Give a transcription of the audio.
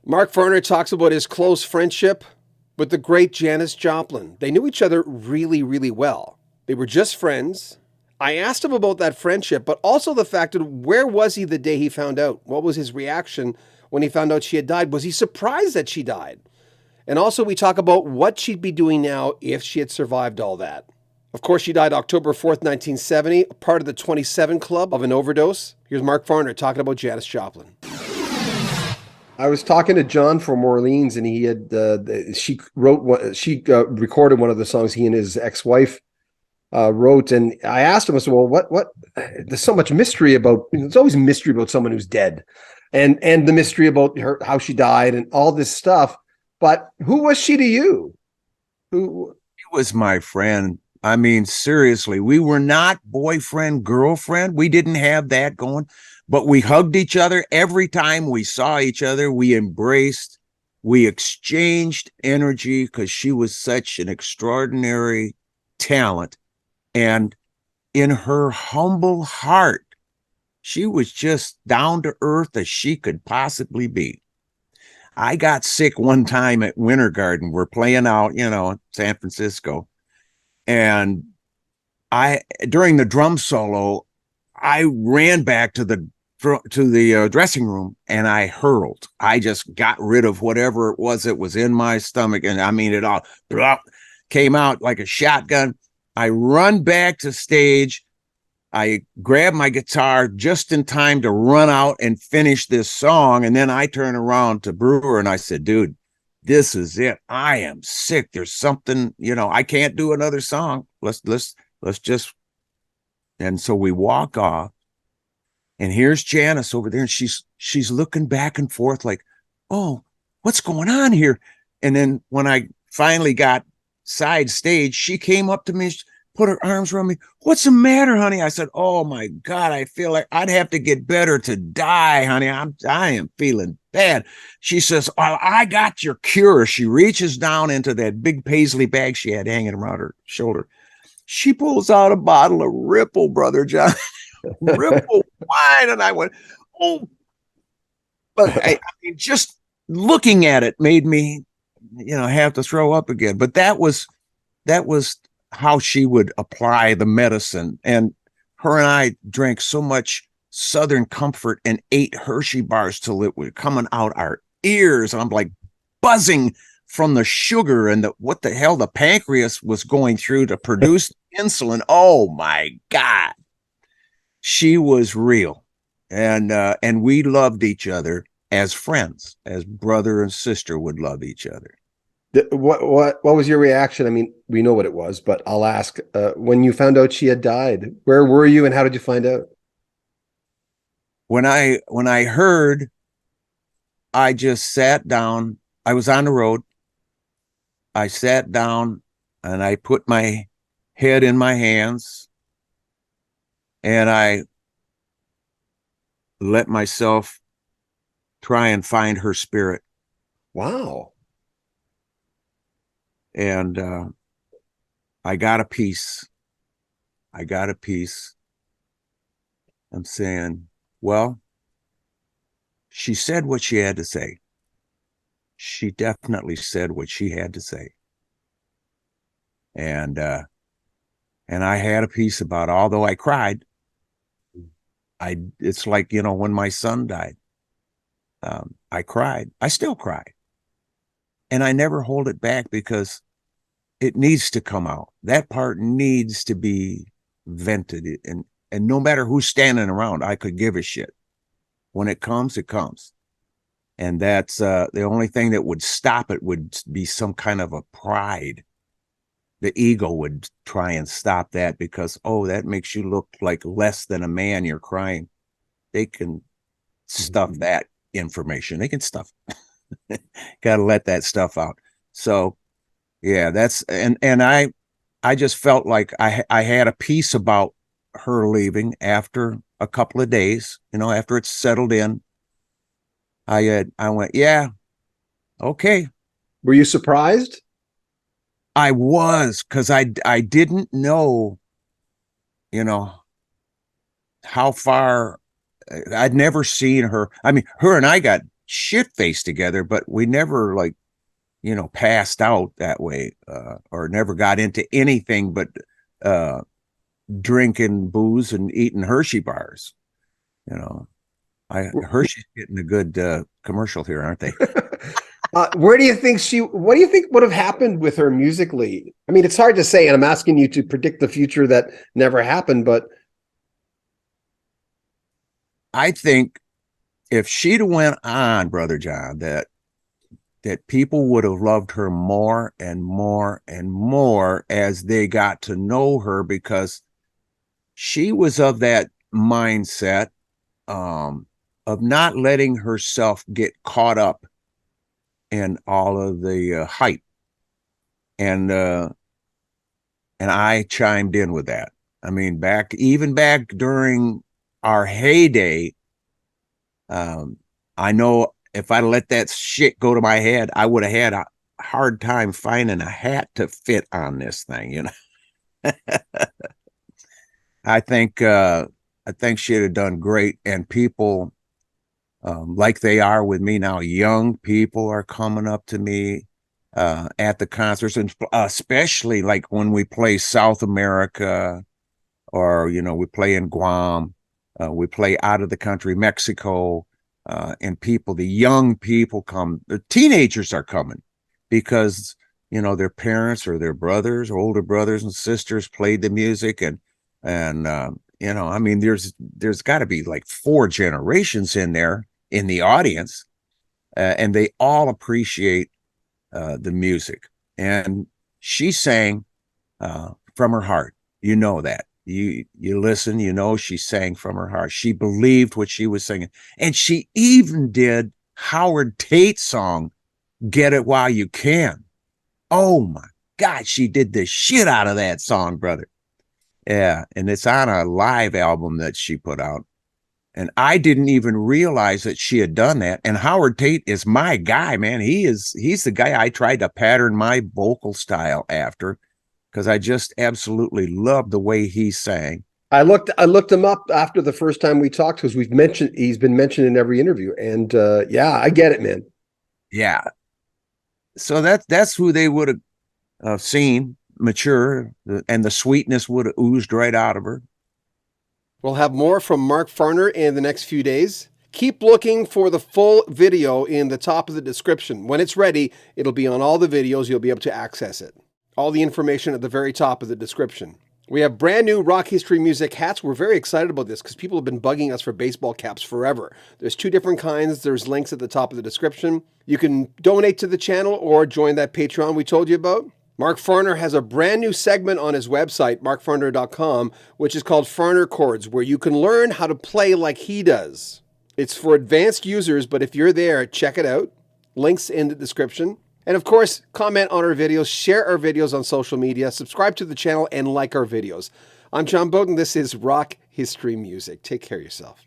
Mark Farner talks about his close friendship with the great Janis Joplin. They knew each other really, really well. They were just friends. I asked him about that friendship, but also the fact of where was he the day he found out? What was his reaction when he found out she had died? Was he surprised that she died? And also we talk about what she'd be doing now if she had survived all that. Of course, she died October 4th, 1970, part of the 27 Club of an overdose. Here's Mark Farner talking about Janis Joplin. I was talking to John from Orleans, and he had recorded one of the songs he and his ex-wife wrote, and I asked him, I said, "Well, what? There's so much mystery about. There's always mystery about someone who's dead, and the mystery about her, how she died, and all this stuff. But who was she to you? Who was my friend? I mean, seriously, we were not boyfriend, girlfriend. We didn't have that going, but we hugged each other every time we saw each other. We embraced, we exchanged energy because she was such an extraordinary talent. And in her humble heart, she was just down to earth as she could possibly be. I got sick one time at Winter Garden. We're playing out, San Francisco. And during the drum solo, I ran back to the dressing room and I hurled. I just got rid of whatever it was that was in my stomach. And I mean, it all came out like a shotgun. I run back to stage. I grab my guitar just in time to run out and finish this song. And then I turn around to Brewer and I said, dude, this is it. I am sick. There's something, I can't do another song. Let's just. And so we walk off and here's Janis over there. And she's looking back and forth like, oh, what's going on here? And then when I finally got side stage, she came up to me, put her arms around me. What's the matter, honey? I said, oh my God, I feel like I'd have to get better to die, honey. I am feeling bad. She says, oh, I got your cure. She reaches down into that big paisley bag she had hanging around her shoulder. She pulls out a bottle of Ripple, Brother John. Ripple wine. And I went, oh, but I mean, just looking at it made me, have to throw up again. But that was how she would apply the medicine. And her and I drank so much Southern Comfort and ate Hershey bars till it was coming out our ears. And I'm like buzzing from the sugar and what the hell the pancreas was going through to produce insulin. Oh my God. She was real. And we loved each other as friends, as brother and sister would love each other. What was your reaction? I mean, we know what it was, but I'll ask, when you found out she had died, where were you and how did you find out? When I heard, I just sat down. I was on the road. I sat down and I put my head in my hands and I let myself try and find her spirit. Wow. And I got a piece. I'm saying, well, she said what she had to say. She definitely said what she had to say. And I had a piece about, although I cried, it's like, when my son died, I cried. I still cry. And I never hold it back because it needs to come out. That part needs to be vented. And no matter who's standing around, I could give a shit. When it comes, it comes. And that's the only thing that would stop it would be some kind of a pride. The ego would try and stop that because, oh, that makes you look like less than a man. You're crying. They can stuff that information. They can stuff. Got to let that stuff out. So, yeah, that's and I just felt like I had a piece about her leaving after a couple of days. After it's settled in. I went, yeah, okay. Were you surprised? I was, because I didn't know, how far. I'd never seen her. I mean, her and I got shit-faced together, but we never like, passed out that way, or never got into anything but drinking booze and eating Hershey bars. Hershey's getting a good commercial here, aren't they? What do you think would have happened with her musically? I mean, it's hard to say, and I'm asking you to predict the future that never happened, but I think if she'd went on, Brother John, that people would have loved her more and more and more as they got to know her, because she was of that mindset of not letting herself get caught up in all of the hype. And I chimed in with that. I mean, back during our heyday, I know if I let that shit go to my head, I would have had a hard time finding a hat to fit on this thing, I think she'd have done great, and people, like they are with me now, young people are coming up to me at the concerts, and especially like when we play South America, or we play in Guam, we play out of the country, Mexico, and the young people come. The teenagers are coming because their parents or their brothers or older brothers and sisters played the music, and I mean, there's got to be like 4 generations in there in the audience, and they all appreciate the music. And she sang from her heart. That. You listen, she sang from her heart. She believed what she was singing. And she even did Howard Tate's song, Get It While You Can. Oh my God, she did the shit out of that song, brother. Yeah, and it's on a live album that she put out. And I didn't even realize that she had done that. And Howard Tate is my guy, man. He's the guy I tried to pattern my vocal style after, because I just absolutely loved the way he sang. I looked him up after the first time we talked, because he's been mentioned in every interview. And yeah, I get it, man. Yeah. So that's who they would have seen mature, and the sweetness would have oozed right out of her. We'll have more from Mark Farner in the next few days. Keep looking for the full video in the top of the description. When it's ready, it'll be on all the videos. You'll be able to access it. All the information at the very top of the description. We have brand new Rock History Music hats. We're very excited about this because people have been bugging us for baseball caps forever. There's 2 different kinds. There's links at the top of the description. You can donate to the channel or join that Patreon we told you about. Mark Farner has a brand new segment on his website, markfarner.com, which is called Farner Chords, where you can learn how to play like he does. It's for advanced users, but if you're there, check it out. Links in the description. And of course, comment on our videos, share our videos on social media, subscribe to the channel, and like our videos. I'm John Beaudin. This is Rock History Music. Take care of yourself.